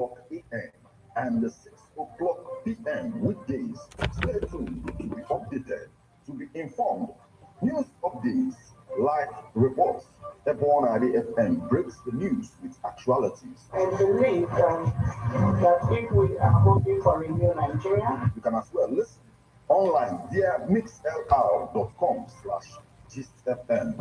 a.m. and 6 o'clock p.m. weekdays. Stay tuned to be updated, to be informed. News updates, live reports. Ebon FM breaks the news with actualities. And believe that if we are hoping for a new Nigeria, you can as well listen online via mixlr.com/gistfm.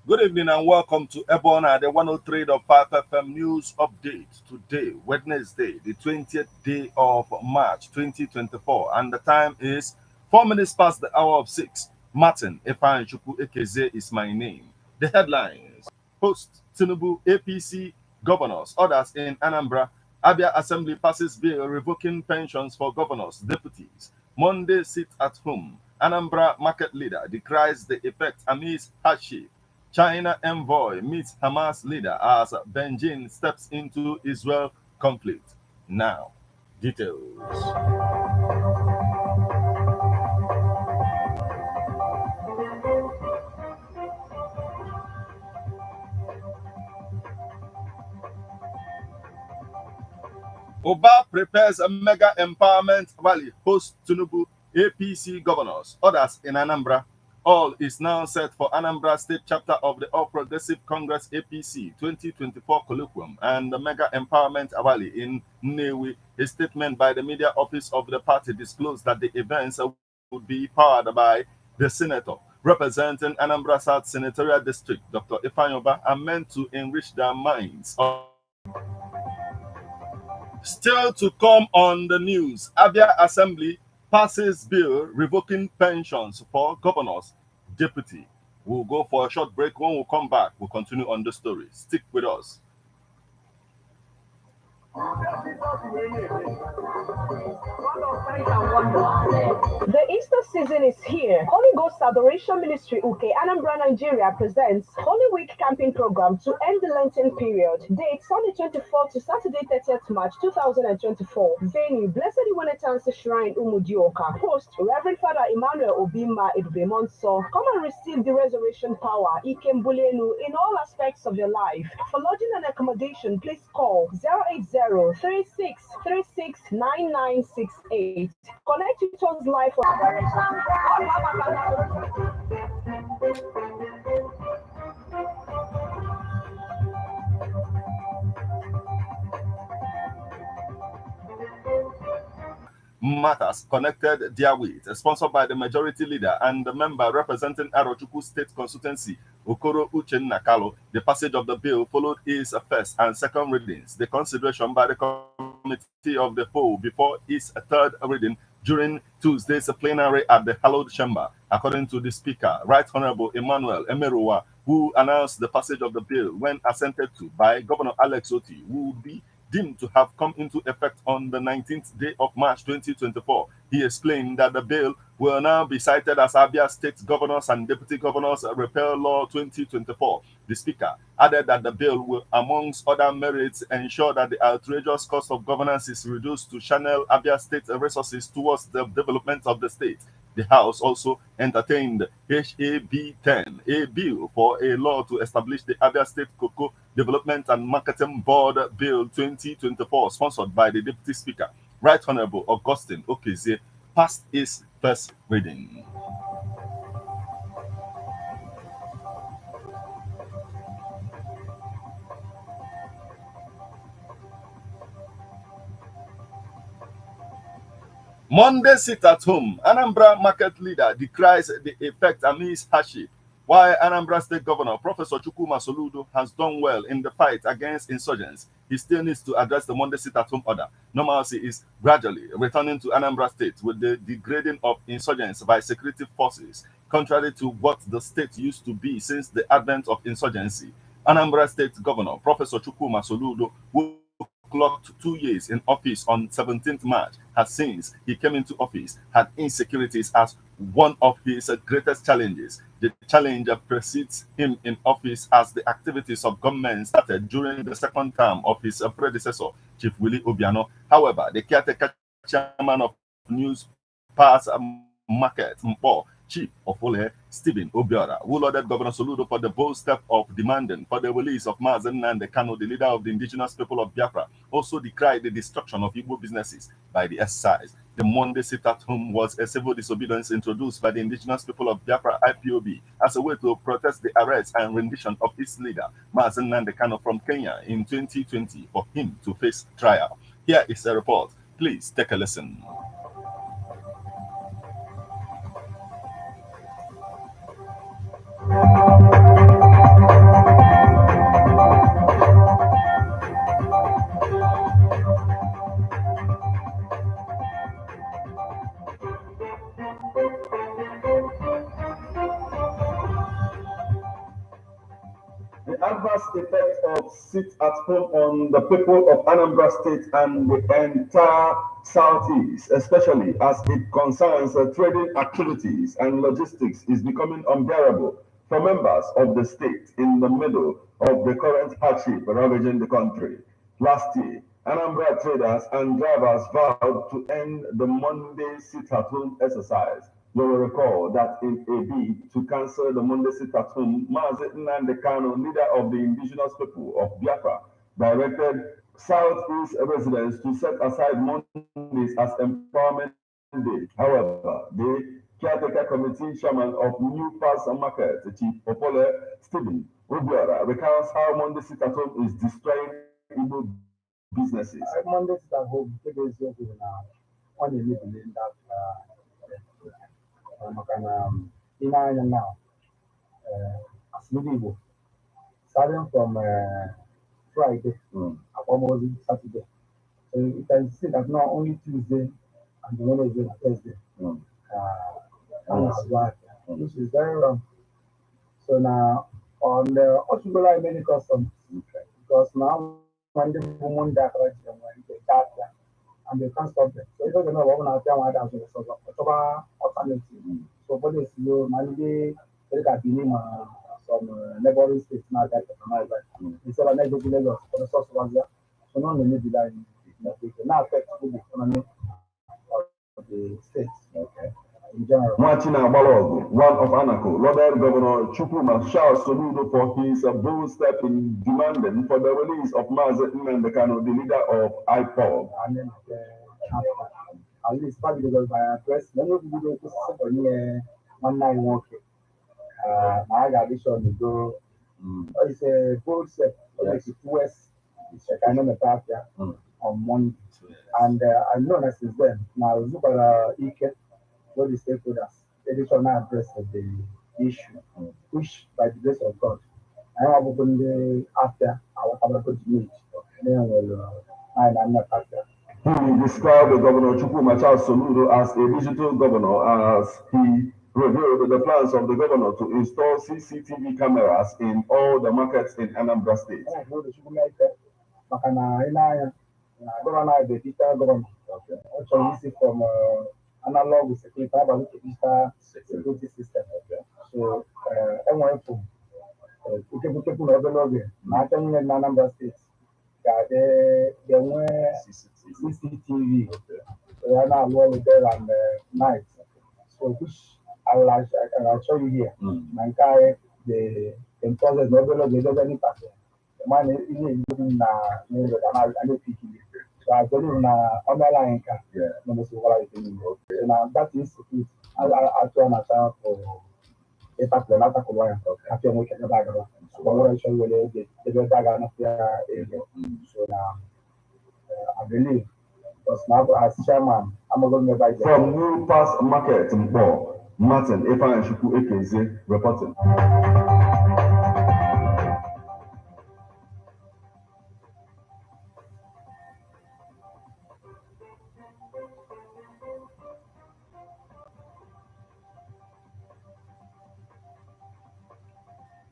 Good evening and welcome to Ebona, the 103.5 FM News Update. Today, Wednesday, the 20th day of March 2024, and the time is 4 minutes past the hour of 6. Martin Efanchuku Ekeze is my name. The headlines: Post Tinubu APC governors, others in Anambra. Abia Assembly passes bill revoking pensions for governors, deputies. Monday sit at home. Anambra market leader decries the effect amidst hardship. China envoy meets Hamas leader as Beijing steps into Israel conflict. Now, details. Oba prepares a mega empowerment rally, hosts Tinubu APC governors, others in Anambra. All is now set for Anambra State Chapter of the All Progressive Congress APC 2024 colloquium and the mega empowerment rally in Nnewi. A statement by the media office of the party disclosed that the events would be powered by the senator representing Anambra South Senatorial District, Dr. Ifanyoba, and meant to enrich their minds. Still to come on the news, Abia Assembly passes bill revoking pensions for governors, deputy. We'll go for a short break. When we come back, we'll continue on the story. Stick with us. The Easter season is here. Holy Ghost Adoration Ministry UK Anambra Nigeria presents Holy Week Camping Program to end the Lenten period. Date Sunday 24th to Saturday 30th March 2024. Venue Blessed Iwanetansi Shrine Umudioka. Host Reverend Father Emmanuel Obima Edubemonso. Come and receive the resurrection power Ikembulenu in all aspects of your life. For lodging and accommodation, please call 080-3636-9968. Connect with us live on Matters connected therewith, sponsored by the majority leader and the member representing Arochukwu State Constituency, Okoro Uchenna Kalo. The passage of the bill followed its first and second readings, the consideration by the committee of the whole before its third reading during Tuesday's plenary at the hallowed chamber. According to the Speaker, Right Honorable Emmanuel Emeruwa, who announced the passage of the bill when assented to by Governor Alex Oti, who would be deemed to have come into effect on the 19th day of March 2024. He explained that the bill will now be cited as Abia State Governors and Deputy Governors Repeal Law 2024. The Speaker added that the bill will, amongst other merits, ensure that the outrageous cost of governance is reduced to channel Abia State resources towards the development of the state. The House also entertained HAB 10, a bill for a law to establish the Abia State Cocoa Development and Marketing Board Bill 2024, sponsored by the Deputy Speaker, Right Honorable Augustine Okezie, passed its first reading. Monday sit at home. Anambra market leader decries the effect amidst hardship. While Anambra State Governor Professor Chukwuma Soludo has done well in the fight against insurgents, he still needs to address the Monday sit at home order. Normalcy is gradually returning to Anambra State with the degrading of insurgents by security forces, contrary to what the state used to be since the advent of insurgency. Anambra State Governor Professor Chukwuma Soludo will clocked 2 years in office on 17th March, has since he came into office had insecurities as one of his greatest challenges. The challenge precedes him in office as the activities of government started during the second term of his predecessor, Chief Willie Obiano. However, the caretaker chairman of News Pass Market, Mpo, Chief of Ole, Stephen Obiora, who lauded Governor Soludo for the bold step of demanding for the release of Mazen Nande Kano, the leader of the indigenous people of Biafra, also decried the destruction of Igbo businesses by the exercise. The Monday sit-at-home was a civil disobedience introduced by the indigenous people of Biafra IPOB as a way to protest the arrest and rendition of its leader, Mazen Nande Kano, from Kenya in 2020 for him to face trial. Here is a report. Please take a listen. The adverse effect of sit-at-home on the people of Anambra State and the entire Southeast, especially as it concerns trading activities and logistics, is becoming unbearable for members of the state in the middle of the current hardship ravaging the country. Last year, Anambra traders and drivers vowed to end the Monday sit-at-home exercise. You will recall that in a bid to cancel the Monday sit-at-home, Mazen Nnamdi Kanu, leader of the indigenous people of Biafra, directed Southeast residents to set aside Mondays as Empowerment Day. However, the caretaker committee chairman of New Pass Market, Chief Opole Stephen Obiora, recounts how Monday sit-at-home is destroying Igbo businesses. Monday sit-at-home, on the middle in that. In now, as Igbo, starting from Friday, almost Saturday. So you can see that not only Tuesday and Wednesday and Thursday, which is very wrong. So now on the Oshugula many customs, because now when the woman that and they can't stop them. So it doesn't know what we're not doing alternative. So what is your money? Some neighboring states now that instead of negative Lagos for the source of Asia. So not only do that now affect the economy of the states. Okay. In general. Martin Abalogu, one of Anako, lauded Governor Chukwuma Charles Soludo for his bold step in demanding for the release of Mazen Nnamdi Kanu, the leader of IPOB. And then at least probably because by address, many of you don't support one night walking. My addition is go. It's a bold step. It's West. It's a kind of a partner on Monday, and I know that since then. Now look at Ike. What the stakeholders, they did not address the issue, which by the grace of God, I have opened after our Kabbalah meet. Then I'm not after. He described the Governor Chukwuma Charles Soludo as a digital governor as he revealed the plans of the governor to install CCTV cameras in all the markets in Anambra State. Governor is the digital governor. Also, from analog with digital security system. So, everyone from people not only in Anambra State, they were CCTV. They are now there and night. So, which I'll show you here. Mankind, the process, they don't any person. The man is living in so I believe in online car. Yeah. So now that is it. I turn myself for a tackle, not a color. I feel we can go back. So what I show you the bag of so now I believe because now as chairman, I'm going to buy from New Pass Market in Bo, Martin Efa and Shuku Ekeze reporting.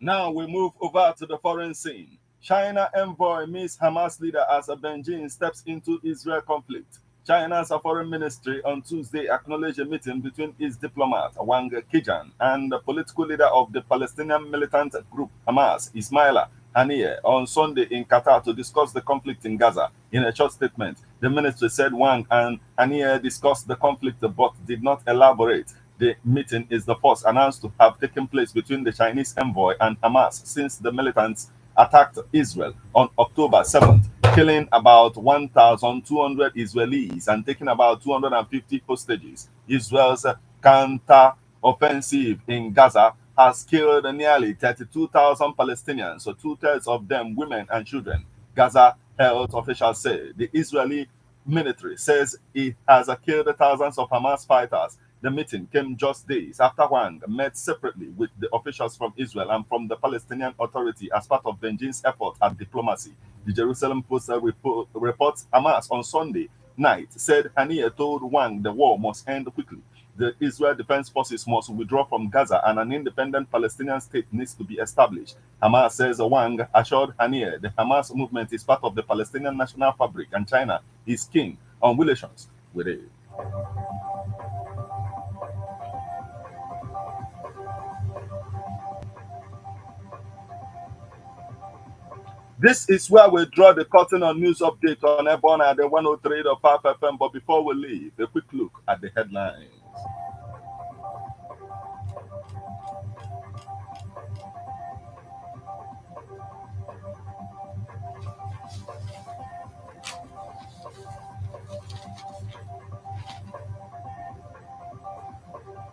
Now we move over to the foreign scene. China envoy meets Hamas leader as Beijing steps into Israel conflict. China's foreign ministry on Tuesday acknowledged a meeting between its diplomat Wang Kejian and the political leader of the Palestinian militant group Hamas, Ismaila Haniyeh, on Sunday in Qatar to discuss the conflict in Gaza. In a short statement, the ministry said Wang and Haniyeh discussed the conflict but did not elaborate. The meeting is the first announced to have taken place between the Chinese envoy and Hamas since the militants attacked Israel on October 7th, killing about 1,200 Israelis and taking about 250 hostages. Israel's counter-offensive in Gaza has killed nearly 32,000 Palestinians, so two-thirds of them women and children. Gaza health officials say the Israeli military says it has killed thousands of Hamas fighters. The meeting came just days after Wang met separately with the officials from Israel and from the Palestinian Authority as part of Beijing's effort at diplomacy. The Jerusalem Post reports Hamas on Sunday night said Haniyeh told Wang the war must end quickly. The Israel Defense Forces must withdraw from Gaza and an independent Palestinian state needs to be established. Hamas says Wang assured Haniyeh the Hamas movement is part of the Palestinian national fabric and China is keen on relations with it. This is where we draw the curtain on news update on Ebon at the 103.5 FM. But before we leave, a quick look at the headlines.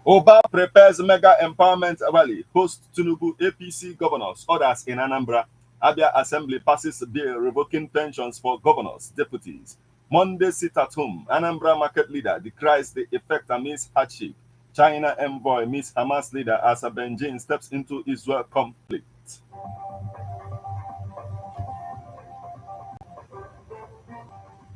Oba prepares mega empowerment rally, host Tinubu APC governors, others in Anambra. Abia Assembly passes bill revoking pensions for governors, deputies. Monday sit at home. Anambra market leader decries the effect amidst hardship. China envoy meets Hamas leader as Beijing steps into Israel conflict.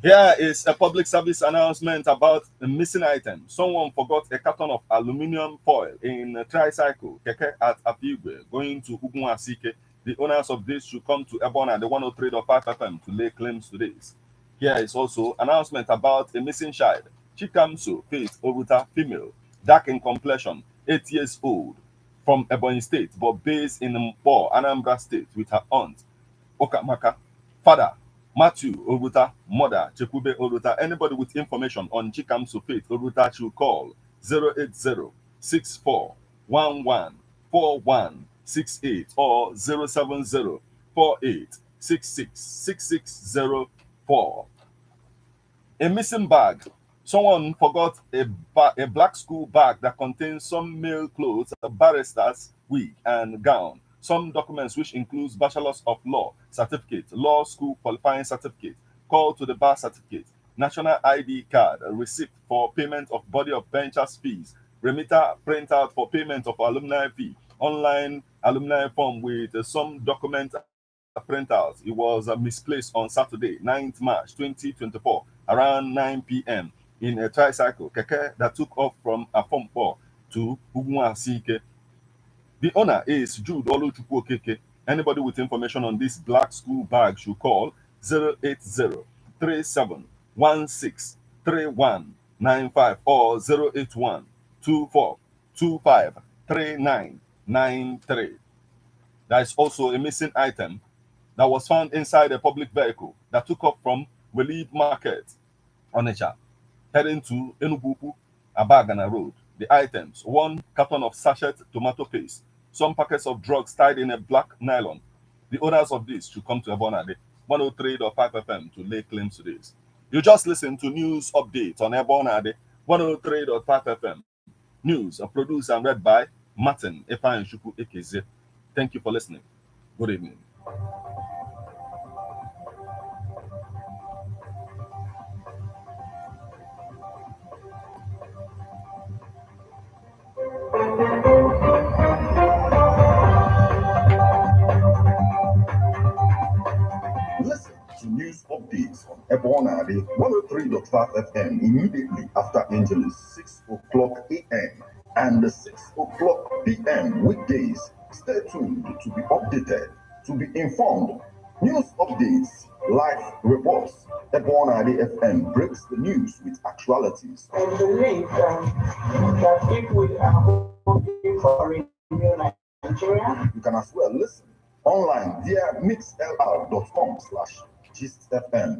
Here is a public service announcement about a missing item. Someone forgot a carton of aluminum foil in a tricycle, Keke at Apigwe, going to Ugunwasike. The owners of this should come to Ebon at the 103.5 FM to lay claims to this. Here is also announcement about a missing child. Chikamso faced Oruta, female, dark in complexion, 8 years old, from Ebonyi State, but based in Mpo, Anambra State, with her aunt, Okamaka. Father, Matthew Oruta, mother Chekube Oruta. Anybody with information on Chikamso Faith Oruta should call 080-6411-4168 or 070-4866-6604. A missing bag. Someone forgot a black school bag that contains some male clothes, a barrister's wig and gown, some documents which includes Bachelor's of Law certificate, law school qualifying certificate, call to the bar certificate, national ID card, a receipt for payment of body of benchers fees, remitter printout for payment of alumni fee, online alumni form with some document printout. It was misplaced on Saturday, 9th March 2024, around 9 p.m. in a tricycle, Keke, that took off from Afompo to Ugunwasike. The owner is Jude Oluchukwu Okeke. Anybody with information on this black school bag should call 080-3716-3195 or 081-2425-3993. There is also a missing item that was found inside a public vehicle that took off from Welib Market, Onitsha, heading to Enugu Abagana Road. The items: 1 carton of sachet tomato paste, some packets of drugs tied in a black nylon. The owners of this should come to Ebonade 103.5 FM to lay claims to this. You just listened to news update on Ebonade 103.5 FM. News produced and read by Martin Efanjuku Ekeze. Thank you for listening. Good evening. Listen to news updates on Ebonade 103.5 FM immediately after Angeles 6 o'clock a.m. and 6 o'clock p.m. weekdays. Stay tuned to be updated, to be informed. News updates, live reports. Ebonadi FM breaks the news with actualities. I believe that if we are hoping for a new Nigeria, you can as well listen online via mixlr.com/gistfm.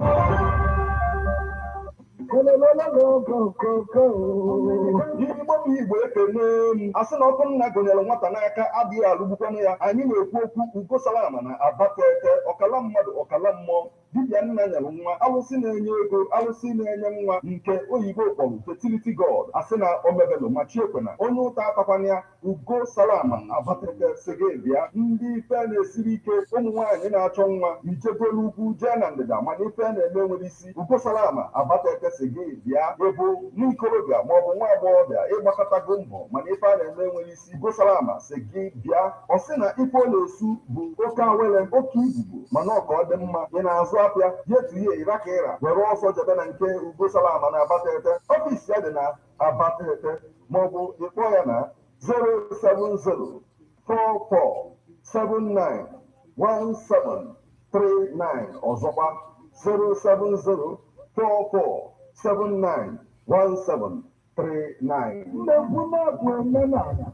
asị na ọkụ nna gụnyere nwata n'aka adịghị alụgbukwanụ ya anyị na-ekwu okwu ugo salama na abatete ọkala mmadụ ọkala mmụọ dibịa nna nyere nwa alụsị na-enye ego alụsị na-enye nwa nke oyibo kpọrọ fertility god asị na omebelu ma chiekwe na onye ụta atakwana ya ugo salama abatete sigebịa ndị ife na-esiri ike ụmụ nwaanyị na-achọ nwa ijegolu ugwu jee na ndịda mana ife na-eme nwere isi ugo salama abatete sigebịa ebo n'ikorobịa maọbụ nwa agbọghọbịa ịgbakọtago mbọ mana ife a na-eme nwere isi ugo salama si gị bịa ọ sị na ife ọ na-esu bụ oke awele oke ibubo mana ọka ọ dị mma ị na-azụ apịa jetuye ịraka ịra were ọsọ jebe na nke ugo salama na abatete ọfisi ya dị na abatete maọbụ ịkpọ ya na 07044791739 ọzọkwa 07044791739.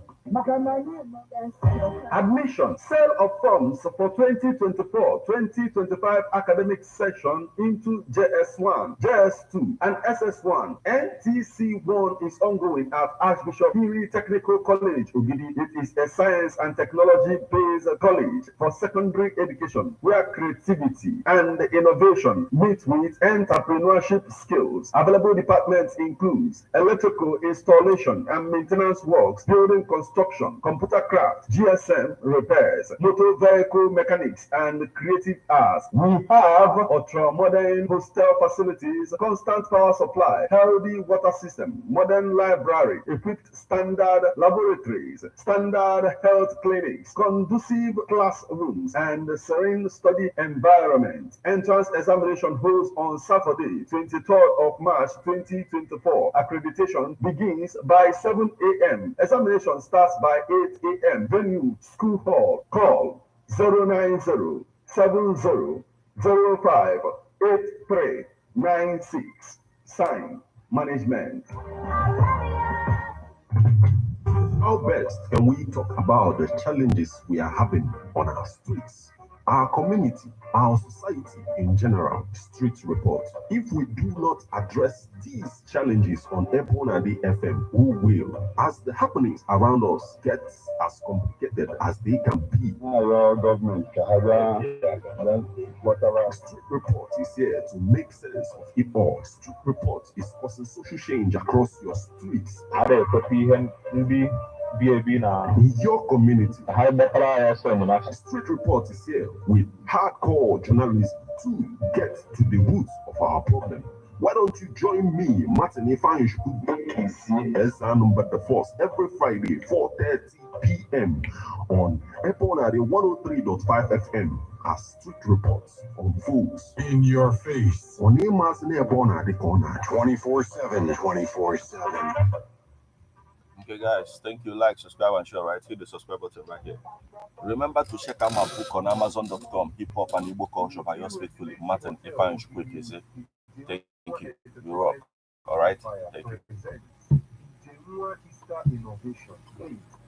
Admission, sale of forms for 2024-2025 academic session into JS1, JS2, and SS1. NTC1 is ongoing at Archbishop Hiri Technical College, Ogidi. It is a science and technology-based college for secondary education where creativity and innovation meet with entrepreneurship skills. Available departments includes electrical installation and maintenance works, building construction, computer craft, GSM repairs, motor vehicle mechanics, and creative arts. We have ultra-modern hostel facilities, constant power supply, healthy water system, modern library, equipped standard laboratories, standard health clinics, conducive classrooms, and serene study environment. Entrance examination holds on Saturday, 23rd of March 2024. Accreditation begins by 7 a.m. Examination starts by 8 a.m. Venue, School Hall. Call 090-7005-8396. Sign, Management. How best can we talk about the challenges we are having on our streets, our community, our society in general? Street report. If we do not address these challenges on Ebonadi FM, who will? As the happenings around us get as complicated as they can be, government, whatever. Street report is here to make sense of it all. Street report is causing social change across your streets, in your community. Street report is here with hardcore journalism to get to the roots of our problem. Why don't you join me, Martin Ifanishku, as number the force every Friday, 4:30 p.m. on Ebonadi 103.5 FM as Street Reports unfolds in your face on Emas Ebonadi corner 24/7, 24/7. Okay, guys, thank you. Like, subscribe, and share. Right, hit the subscribe button right here. Remember to check out my book on Amazon.com, Hip Hop and Igbo Culture by yours faithfully, Martin Ifanishku. Thank you. You rock. All right. Thank you.